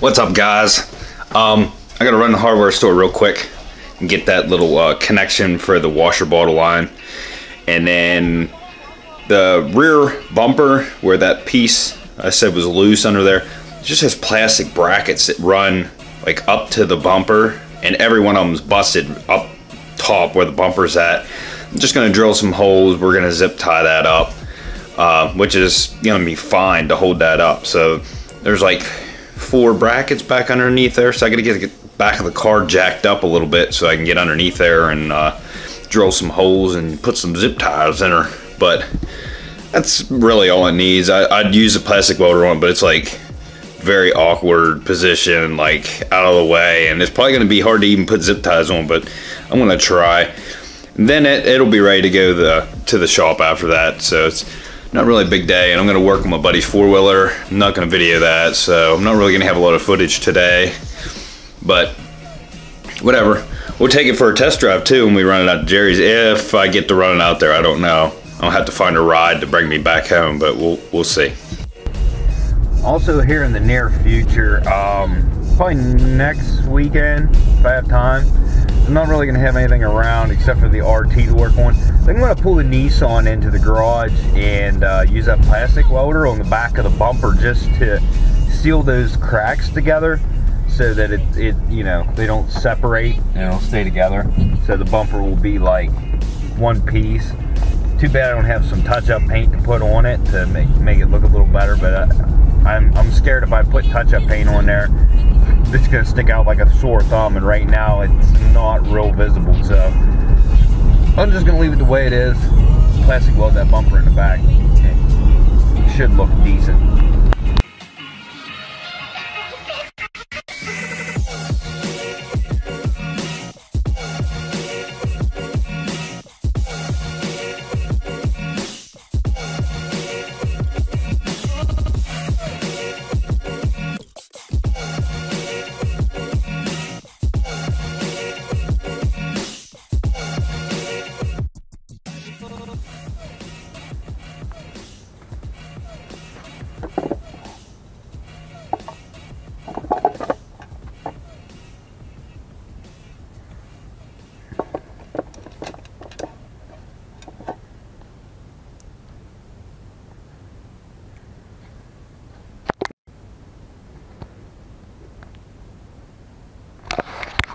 What's up, guys? I gotta run to the hardware store real quick and get that little connection for the washer bottle line, and then the rear bumper where that piece I said was loose under there, it just has plastic brackets that run like up to the bumper, and every one of them's busted up top where the bumper's at. I'm just gonna drill some holes. We're gonna zip tie that up, which is gonna be fine to hold that up. So there's like 4 brackets back underneath there, so I gotta get the back of the car jacked up a little bit so I can get underneath there and drill some holes and put some zip ties in her. But that's really all it needs. I'd use a plastic welder on it, but it's like very awkward position, like out of the way, and it's probably gonna be hard to even put zip ties on, but I'm gonna try. And then it'll be ready to go to the shop after that. So it's not really a big day, and I'm gonna work on my buddy's 4-wheeler. I'm not gonna video that, so I'm not really gonna have a lot of footage today, but whatever. We'll take it for a test drive too when we run it out to Jerry's. If I get to run it out there, I don't know. I'll have to find a ride to bring me back home, but we'll see. Also here in the near future, probably next weekend if I have time, I'm not really going to have anything around except for the RT to work on. I'm going to pull the Nissan into the garage and use that plastic welder on the back of the bumper just to seal those cracks together so that it you know, they don't separate and it'll stay together. So the bumper will be like one piece. Too bad I don't have some touch-up paint to put on it to make it look a little better, but I'm scared if I put touch-up paint on there, it's gonna stick out like a sore thumb, and right now it's not real visible. So I'm just gonna leave it the way it is. Plastic weld that bumper in the back. It should look decent.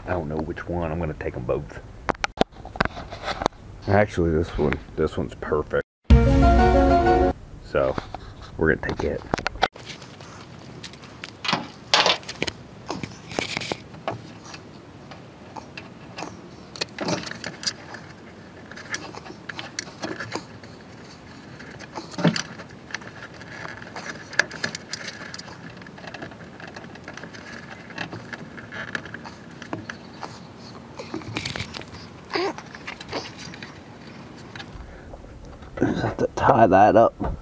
I don't know which one. I'm going to take them both. Actually, this one's perfect. So, we're going to take it. Just have to tie that up. I'm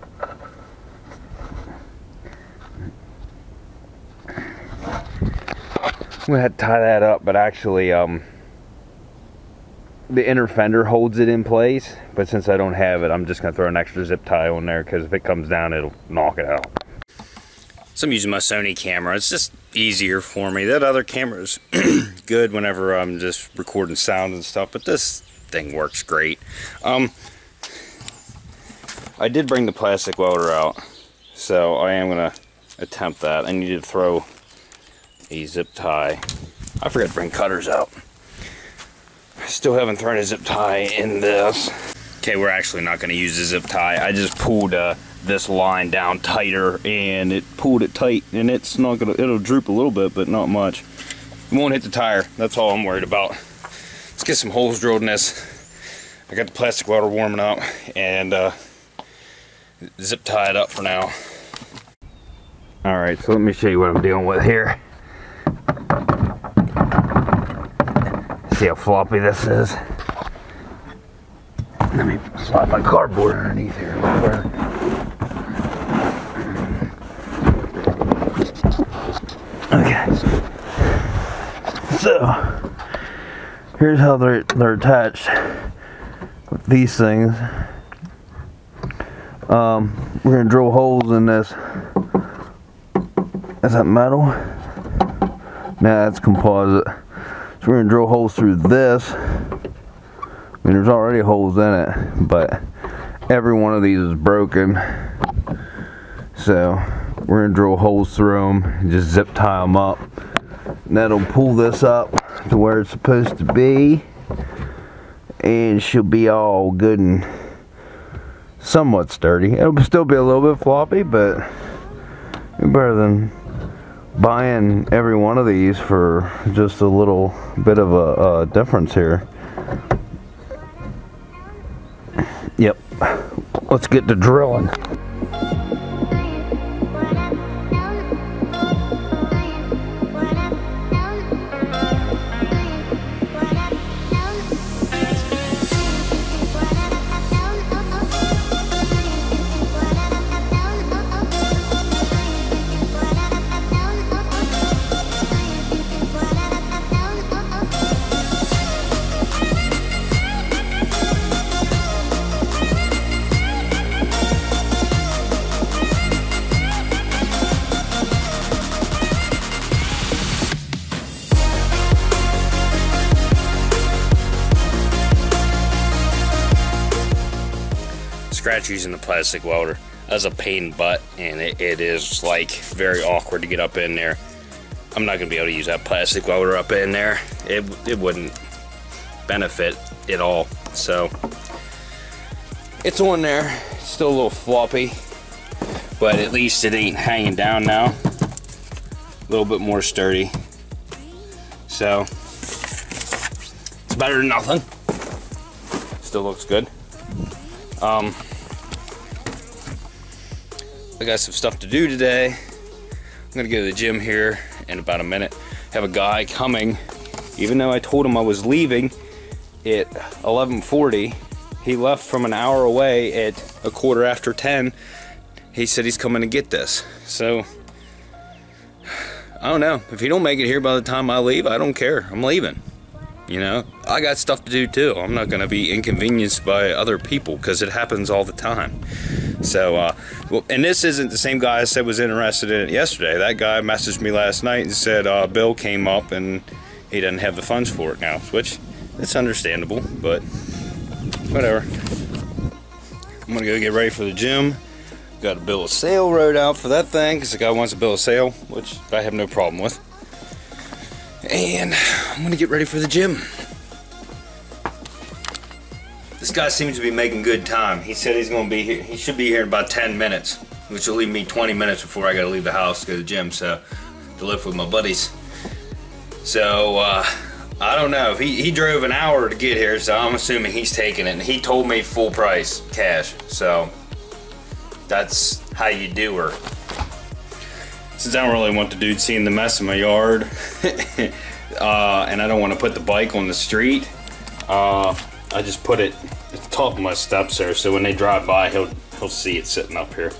gonna have to tie that up, but actually the inner fender holds it in place, but since I don't have it, I'm just gonna throw an extra zip tie on there, because if it comes down, it'll knock it out. So I'm using my Sony camera. It's just easier for me. That other camera's good whenever I'm just recording sound and stuff, but this thing works great. I did bring the plastic welder out, so I am going to attempt that. I need to throw a zip tie. I forgot to bring cutters out. Still haven't thrown a zip tie in this. Okay, we're actually not going to use the zip tie. I just pulled this line down tighter, and it pulled it tight, and it's not going to, it'll droop a little bit, but not much. It won't hit the tire. That's all I'm worried about. Let's get some holes drilled in this. I got the plastic welder warming up, and zip tie it up for now. Alright, so let me show you what I'm dealing with here. See how floppy this is? Let me slide my cardboard underneath here. Okay. So, here's how they're attached with these things. We're gonna drill holes in this. Is that metal? That's composite. So we're gonna drill holes through this. I mean, there's already holes in it, but every one of these is broken. So we're gonna drill holes through them and just zip tie them up. And that'll pull this up to where it's supposed to be, and she'll be all good and somewhat sturdy. It'll still be a little bit floppy, but better than buying every one of these for just a little bit of a difference here. Yep, let's get to drilling. Scratch using the plastic welder. That's a pain in the butt, and it is like very awkward to get up in there. I'm not gonna be able to use that plastic welder up in there. It wouldn't benefit at all. So it's on there. It's still a little floppy, but at least it ain't hanging down now. A little bit more sturdy. So it's better than nothing. Still looks good. I got some stuff to do today. I'm gonna go to the gym here in about a minute. Have a guy coming, even though I told him I was leaving at 11:40. He left from an hour away at 10:15. He said he's coming to get this. So I don't know. If he don't make it here by the time I leave, I don't care. I'm leaving. You know, I got stuff to do too. I'm not gonna be inconvenienced by other people because it happens all the time. So, well, and this isn't the same guy I said was interested in it yesterday. That guy messaged me last night and said bill came up and he doesn't have the funds for it now, which it's understandable, but whatever. I'm gonna go get ready for the gym. Got a bill of sale wrote out for that thing because the guy wants a bill of sale, which I have no problem with. And I'm gonna get ready for the gym. This guy seems to be making good time. He said he's gonna be here. He should be here in about 10 minutes, which will leave me 20 minutes before I gotta leave the house to go to the gym, so to live with my buddies. So I don't know. If he drove an hour to get here, so I'm assuming he's taking it. And he told me full price, cash. So that's how you do her. Since I don't really want the dude seeing the mess in my yard, and I don't want to put the bike on the street, I just put it at the top of my steps there, so when they drive by, he'll see it sitting up here.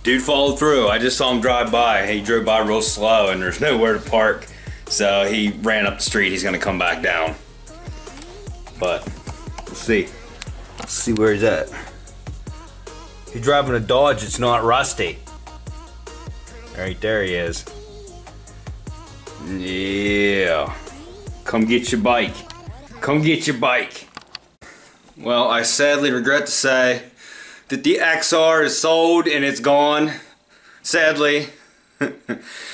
Dude followed through. I just saw him drive by. He drove by real slow, and there's nowhere to park, so he ran up the street. He's gonna come back down, but we'll see. Let's see where he's at. He's driving a Dodge. It's not rusty. Right there he is. Yeah. Come get your bike. Come get your bike. Well, I sadly regret to say that the XR is sold and it's gone. Sadly.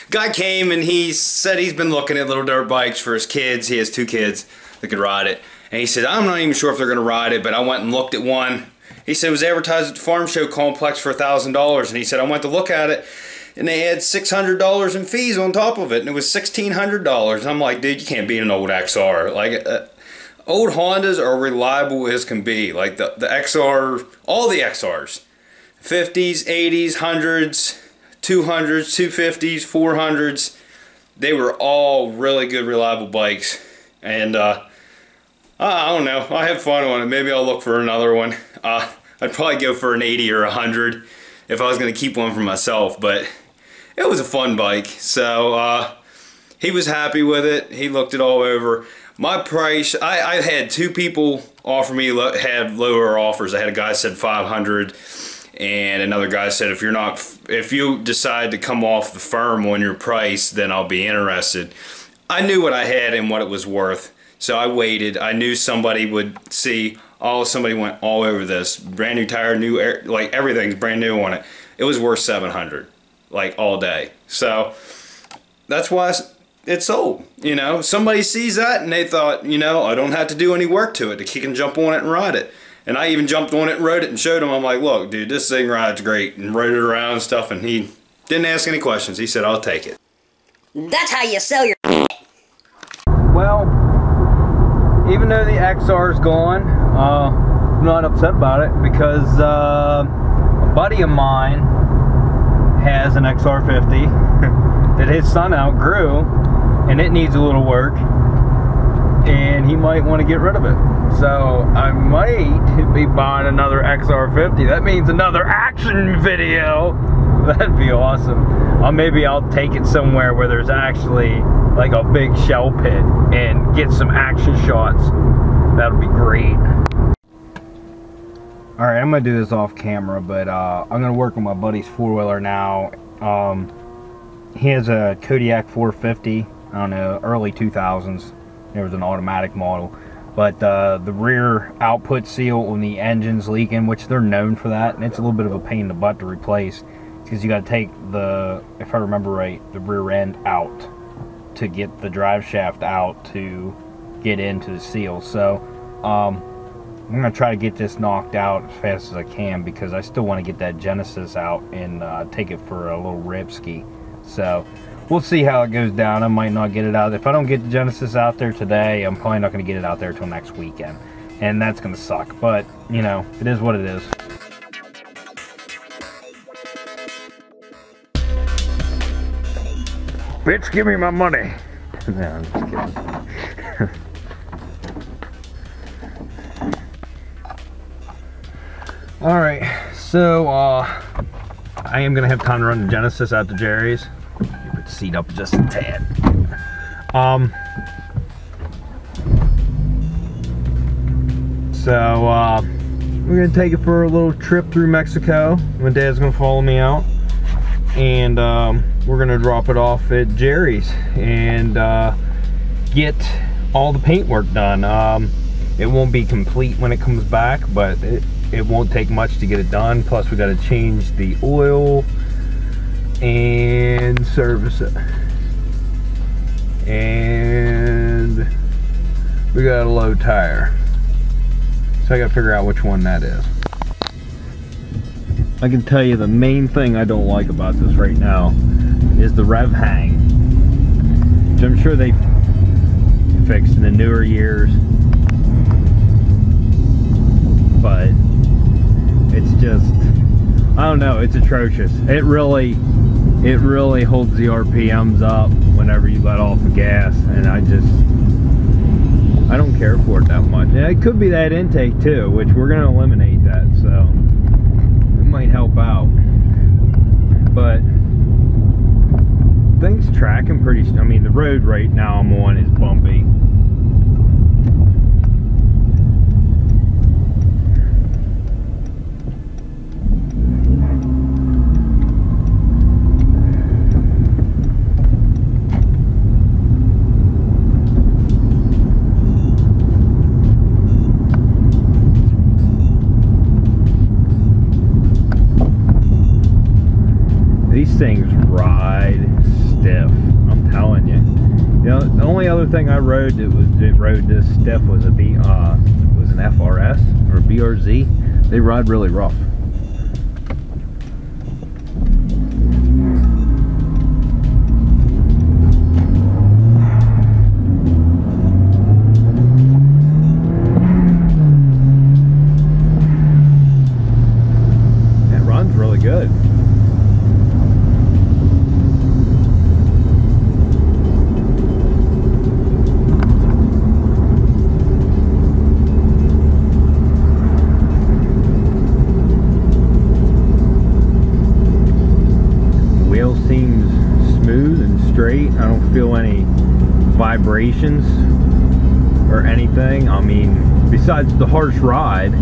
Guy came and he said he's been looking at little dirt bikes for his kids. He has 2 kids that could ride it. And he said, I'm not even sure if they're gonna ride it, but I went and looked at one. He said it was advertised at the farm show complex for $1,000. And he said, I went to look at it and they had $600 in fees on top of it, and it was $1,600. I'm like, dude, you can't beat an old XR. Like, old Hondas are reliable as can be. Like the XR, all the XRs, 50s, 80s, 100s, 200s, 250s, 400s, they were all really good, reliable bikes. And I don't know, I have fun on it. Maybe I'll look for another one. I'd probably go for an 80 or 100 if I was going to keep one for myself, but it was a fun bike. So he was happy with it. He looked it all over. My price, I had 2 people offer me, had lower offers. I had a guy said 500, And another guy said, if you decide to come off the firm on your price, then I'll be interested. I knew what I had and what it was worth, so I waited. I knew somebody would see, oh, somebody went all over this. Brand new tire, new air, like everything's brand new on it. It was worth $700, like all day. So that's why it sold. You know, somebody sees that and they thought, you know, I don't have to do any work to it to kick and jump on it and ride it. And I even jumped on it and rode it and showed him. I'm like, look, dude, this thing rides great, and rode it around and stuff. And he didn't ask any questions. He said, I'll take it. That's how you sell your. Well, even though the XR is gone, I'm not upset about it, because a buddy of mine has an XR50 that his son outgrew, and it needs a little work, and he might want to get rid of it. So I might be buying another XR50. That means another action video. That'd be awesome. Maybe I'll take it somewhere where there's actually like a big shell pit and get some action shots. That'll be great. Alright, I'm gonna do this off camera, but I'm gonna work on my buddy's four-wheeler now. He has a Kodiak 450, I don't know, early 2000s. There was an automatic model, but the rear output seal on the engine's leaking, which they're known for that, and it's a little bit of a pain in the butt to replace, because you got to take the, if I remember right, the rear end out to get the drive shaft out to get into the seal. So I'm gonna try to get this knocked out as fast as I can, because I still want to get that Genesis out and take it for a little rip ski. So we'll see how it goes down. I might not get it out. If I don't get the Genesis out there today, I'm probably not going to get it out there till next weekend. And that's going to suck. But, you know, it is what it is. Bitch, give me my money. No, I'm just kidding. Alright, so I am going to have time to run the Genesis out to Jerry's. Seat up just a tad. So we're gonna take it for a little trip through Mexico. My dad's gonna follow me out, and we're gonna drop it off at Jerry's and get all the paintwork done. It won't be complete when it comes back, but it won't take much to get it done. Plus we got to change the oil and service it, and we got a low tire, so I gotta figure out which one that is. I can tell you the main thing I don't like about this right now is the rev hang, which I'm sure they fixed in the newer years, but it's just, I don't know, it's atrocious. It really holds the RPMs up whenever you let off the gas, and I don't care for it that much. And it could be that intake too, which we're going to eliminate that, so it might help out. But things tracking pretty, I mean, the road right now I'm on is bumpy. These things ride stiff, I'm telling you. You know, the only other thing I rode that rode this stiff was an FRS or BRZ. They ride really rough. It runs really good. I don't feel any vibrations or anything. I mean, besides the harsh ride,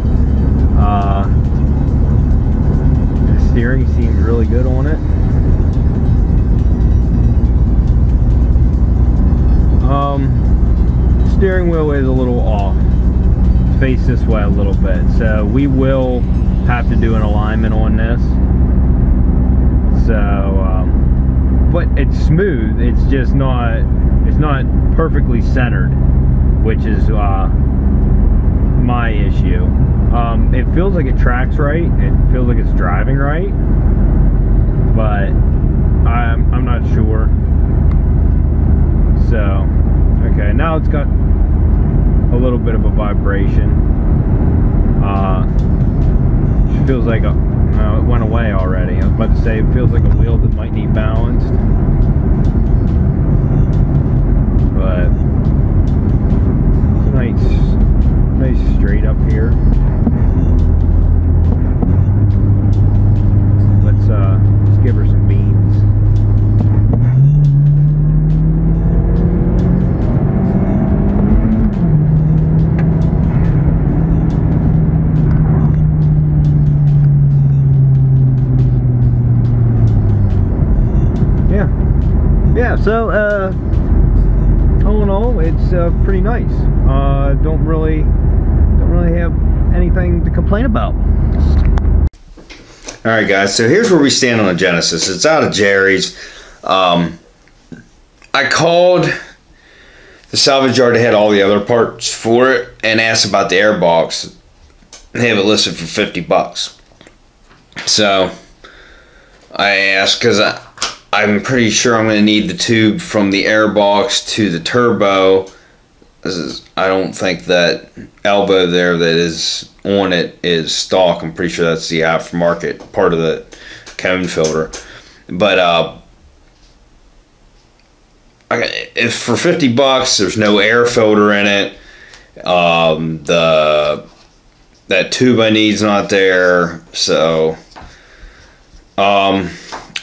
steering seems really good on it. Steering wheel is a little off. Face this way a little bit, so we will have to do an alignment on this. So, but it's smooth. It's just not. It's not perfectly centered, which is my issue. It feels like it tracks right. It feels like it's driving right, but I'm not sure. So, okay, now it's got a little bit of a vibration. It feels like a, it went away already. I was about to say it feels like a wheel that might need balanced, but it's nice straight up here. Let's give her some beans. Yeah, so all in all, it's pretty nice. Don't really have anything to complain about. All right, guys. So here's where we stand on the Genesis. It's out of Jerry's. I called the salvage yard that had all the other parts for it and asked about the airbox. They have it listed for $50. So I asked because I'm pretty sure I'm going to need the tube from the airbox to the turbo. I don't think that elbow there that is on it is stock. I'm pretty sure that's the aftermarket part of the cone filter. But if for $50, there's no air filter in it. That tube I need is not there. So I'm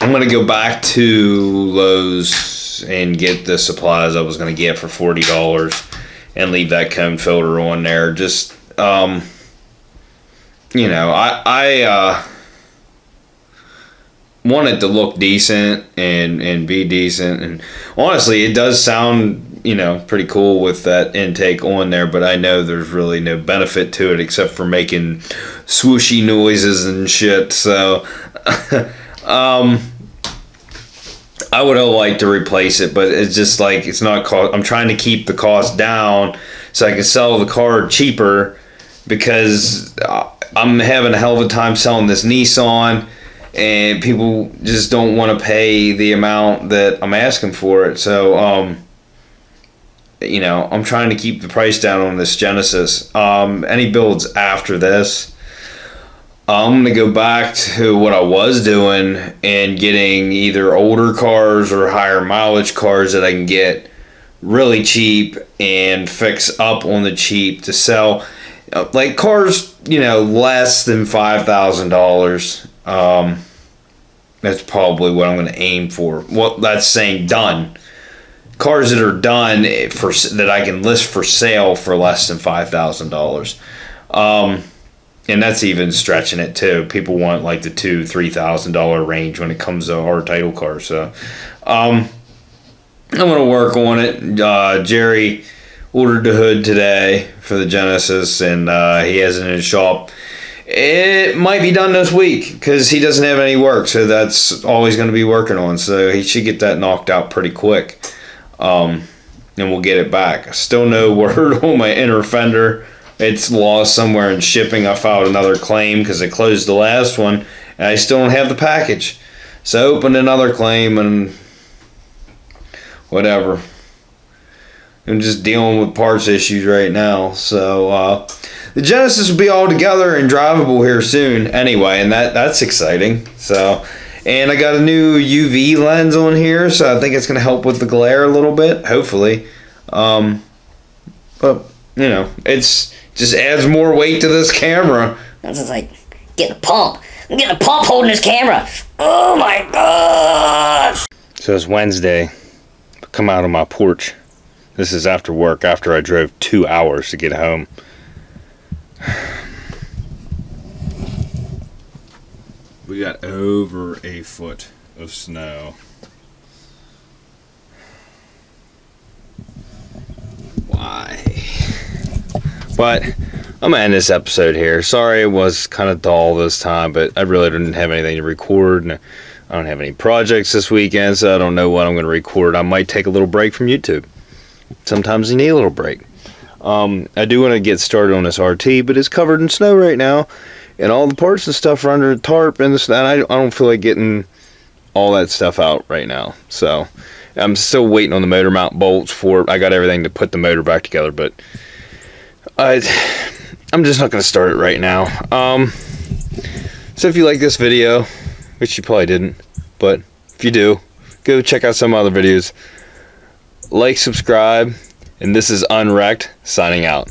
going to go back to Lowe's and get the supplies I was going to get for $40 and leave that cone filter on there. Just, you know, I want it to look decent and be decent. And honestly, it does sound, you know, pretty cool with that intake on there, but I know there's really no benefit to it except for making swooshy noises and shit. So, I would have liked to replace it, but it's just like, it's not cost. I'm trying to keep the cost down so I can sell the car cheaper, because I'm having a hell of a time selling this Nissan and people just don't want to pay the amount that I'm asking for it. So, you know, I'm trying to keep the price down on this Genesis. Any builds after this, I'm going to go back to what I was doing and getting either older cars or higher mileage cars that I can get really cheap and fix up on the cheap to sell. Like cars, you know, less than $5,000. That's probably what I'm going to aim for. Well, that's saying done. Cars that are done that I can list for sale for less than $5,000. And that's even stretching it too. People want like the $2,000-$3,000 range when it comes to our title car. So I'm gonna work on it. Jerry ordered the hood today for the Genesis, and he has it in his shop. It might be done this week because he doesn't have any work, so that's all he's going to be working on. So he should get that knocked out pretty quick, and we'll get it back. Still no word on my inner fender. It's lost somewhere in shipping. I filed another claim because they closed the last one, and I still don't have the package. So I opened another claim and whatever. I'm just dealing with parts issues right now. So the Genesis will be all together and drivable here soon anyway, and that's exciting. So, and I got a new UV lens on here, so I think it's going to help with the glare a little bit, hopefully. But, you know, it's just adds more weight to this camera. This is like getting a pump. I'm getting a pump holding this camera. Oh my gosh. So it's Wednesday. Come out on my porch. This is after work, after I drove 2 hours to get home. We got over a foot of snow. Why? But I'm gonna end this episode here. Sorry it was kind of dull this time, but I really didn't have anything to record, and I don't have any projects this weekend, so I don't know what I'm gonna record. I might take a little break from YouTube. Sometimes you need a little break. I do want to get started on this RT, but it's covered in snow right now, and all the parts and stuff are under the tarp, and I don't feel like getting all that stuff out right now. So I'm still waiting on the motor mount bolts for. I got everything to put the motor back together, but I'm just not going to start it right now. So if you like this video, which you probably didn't, but if you do, go check out some other videos. Like, subscribe, and this is Unwrecked, signing out.